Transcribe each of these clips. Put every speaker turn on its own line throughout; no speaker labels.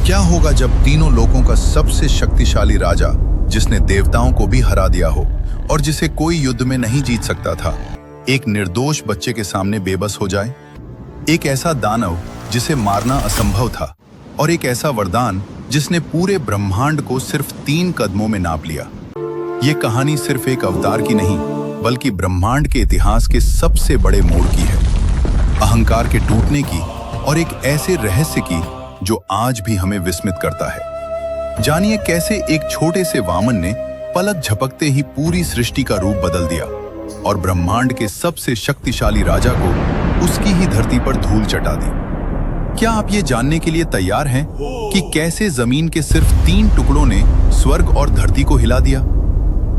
क्या होगा जब तीनों लोकों का सबसे शक्तिशाली राजा, जिसने देवताओं को भी हरा दिया हो और जिसे कोई युद्ध में नहीं जीत सकता था, एक निर्दोष बच्चे के सामने बेबस हो जाए? एक ऐसा दानव जिसे मारना असंभव था, और एक ऐसा वरदान जिसने पूरे ब्रह्मांड को सिर्फ 3 कदमों में नाप लिया। ये कहानी सिर्फ एक अवतार की नहीं, बल्कि ब्रह्मांड के इतिहास के सबसे बड़े मोड़ की है। अहंकार के टूटने की और एक ऐसे रहस्य की जो आज भी हमें विस्मित करता है। जानिए कैसे एक छोटे से वामन ने पलक झपकते ही पूरी सृष्टि का रूप बदल दिया और ब्रह्मांड के सबसे शक्तिशाली राजा को उसकी ही धरती पर धूल चटा दी। क्या आप ये जानने के लिए तैयार हैं कि कैसे जमीन के सिर्फ 3 टुकड़ों ने स्वर्ग और धरती को हिला दिया?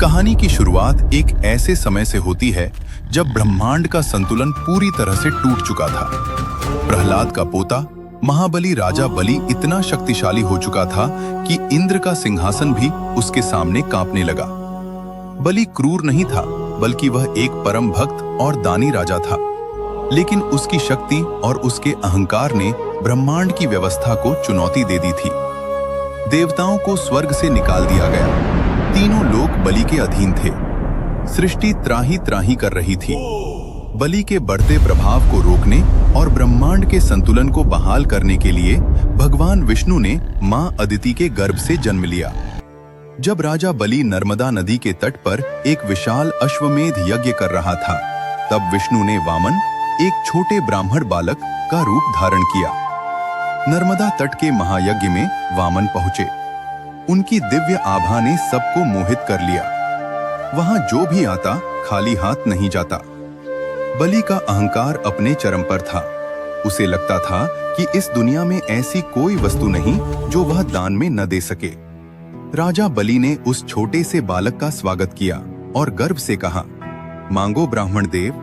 कहानी की शुरुआत एक ऐसे समय से होती है जब ब्रह्मांड का संतुलन पूरी तरह से टूट चुका था। प्रहलाद का पोता महाबली राजा बलि इतना शक्तिशाली हो चुका था कि इंद्र का सिंहासन भी उसके सामने कांपने लगा। बलि क्रूर नहीं था, बल्कि वह एक परम भक्त और दानी राजा था। लेकिन उसकी शक्ति और उसके अहंकार ने ब्रह्मांड की व्यवस्था को चुनौती दे दी थी। देवताओं को स्वर्ग से निकाल दिया गया। तीनों लोग बलि के अधीन थे। सृष्टि त्राही त्राही कर रही थी। बलि के बढ़ते प्रभाव को रोकने और ब्रह्मांड के संतुलन को बहाल करने के लिए भगवान विष्णु ने मां अदिति के गर्भ से जन्म लिया। जब राजा बलि नर्मदा नदी के तट पर एक विशाल अश्वमेध यज्ञ कर रहा था, तब विष्णु ने वामन, एक छोटे ब्राह्मण बालक का रूप धारण किया। नर्मदा तट के महायज्ञ में वामन पहुंचे। उनकी दिव्य आभा ने सबको मोहित कर लिया। वहां जो भी आता खाली हाथ नहीं जाता। बलि का अहंकार अपने चरम पर था। उसे लगता था कि इस दुनिया में ऐसी कोई वस्तु नहीं जो वह दान में न दे सके। राजा बलि ने उस छोटे से बालक का स्वागत किया और गर्व से कहा, मांगो ब्राह्मण देव,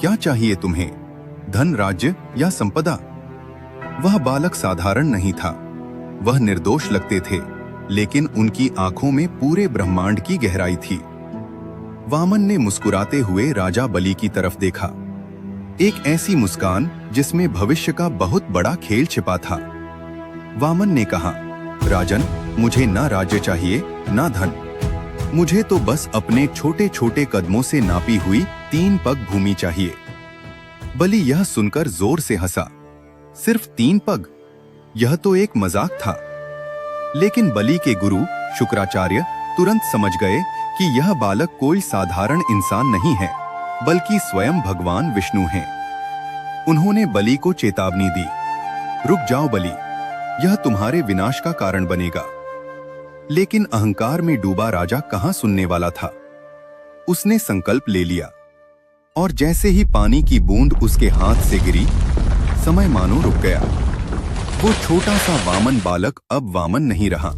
क्या चाहिए तुम्हें, धन, राज्य या संपदा? वह बालक साधारण नहीं था। वह निर्दोष लगते थे, लेकिन उनकी आंखों में पूरे ब्रह्मांड की गहराई थी। वामन ने मुस्कुराते हुए राजा बलि की तरफ देखा, एक ऐसी मुस्कान जिसमें भविष्य का बहुत बड़ा खेल छिपा था। वामन ने कहा, राजन, मुझे ना राज्य चाहिए ना धन, मुझे तो बस अपने छोटे छोटे कदमों से नापी हुई 3 पग भूमि चाहिए। बलि यह सुनकर जोर से हंसा। सिर्फ 3 पग? यह तो एक मजाक था। लेकिन बलि के गुरु शुक्राचार्य तुरंत समझ गए कि यह बालक कोई साधारण इंसान नहीं है, बल्कि स्वयं भगवान विष्णु हैं। उन्होंने बलि को चेतावनी दी, रुक जाओ बलि, यह तुम्हारे विनाश का कारण बनेगा। लेकिन अहंकार में डूबा राजा कहां सुनने वाला था। उसने संकल्प ले लिया, और जैसे ही पानी की बूंद उसके हाथ से गिरी, समय मानो रुक गया। वो छोटा सा वामन बालक अब वामन नहीं रहा।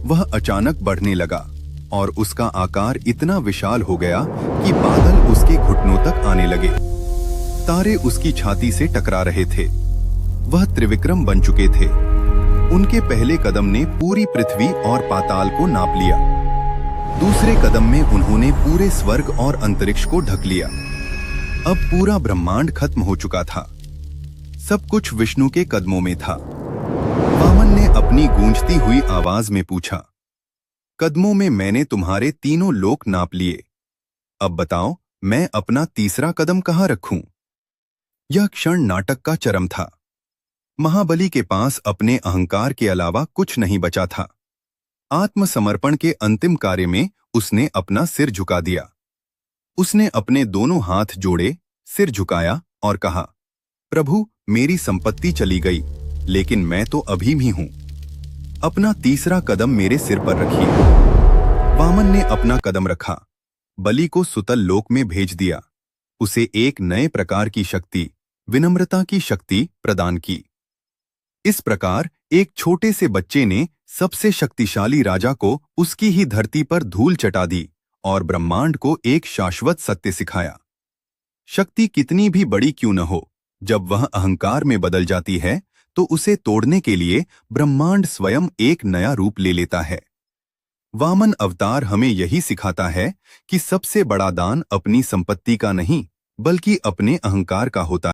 वह अचानक बढ़ने लगा और उसका आकार इतना विशाल हो गया कि बादल उसके घुटनों तक आने लगे। तारे उसकी छाती से टकरा रहे थे। वह त्रिविक्रम बन चुके थे। उनके पहले कदम ने पूरी पृथ्वी और पाताल को नाप लिया। दूसरे कदम में उन्होंने पूरे स्वर्ग और अंतरिक्ष को ढक लिया। अब पूरा ब्रह्मांड खत्म हो चुका था। सब कुछ विष्णु के कदमों में था। वामन ने अपनी गूंजती हुई आवाज में पूछा, कदमों में मैंने तुम्हारे तीनों लोक नाप लिए। अब बताओ, मैं अपना तीसरा कदम कहां रखूं? यह क्षण नाटक का चरम था। महाबली के पास अपने अहंकार के अलावा कुछ नहीं बचा था। आत्मसमर्पण के अंतिम कार्य में उसने अपना सिर झुका दिया। उसने अपने दोनों हाथ जोड़े, सिर झुकाया और कहा, प्रभु, मेरी संपत्ति चली गई, लेकिन मैं तो अभी भी हूं। अपना तीसरा कदम मेरे सिर पर रखिए। वामन ने अपना कदम रखा, बलि को सुतल लोक में भेज दिया। उसे एक नए प्रकार की शक्ति, विनम्रता की शक्ति प्रदान की। इस प्रकार एक छोटे से बच्चे ने सबसे शक्तिशाली राजा को उसकी ही धरती पर धूल चटा दी और ब्रह्मांड को एक शाश्वत सत्य सिखाया। शक्ति कितनी भी बड़ी क्यों न हो, जब वह अहंकार में बदल जाती है तो उसे तोड़ने के लिए ब्रह्मांड स्वयं एक नया रूप ले लेता है। वामन अवतार हमें यही सिखाता है कि सबसे बड़ा दान अपनी संपत्ति का नहीं, बल्कि अपने अहंकार का होता है।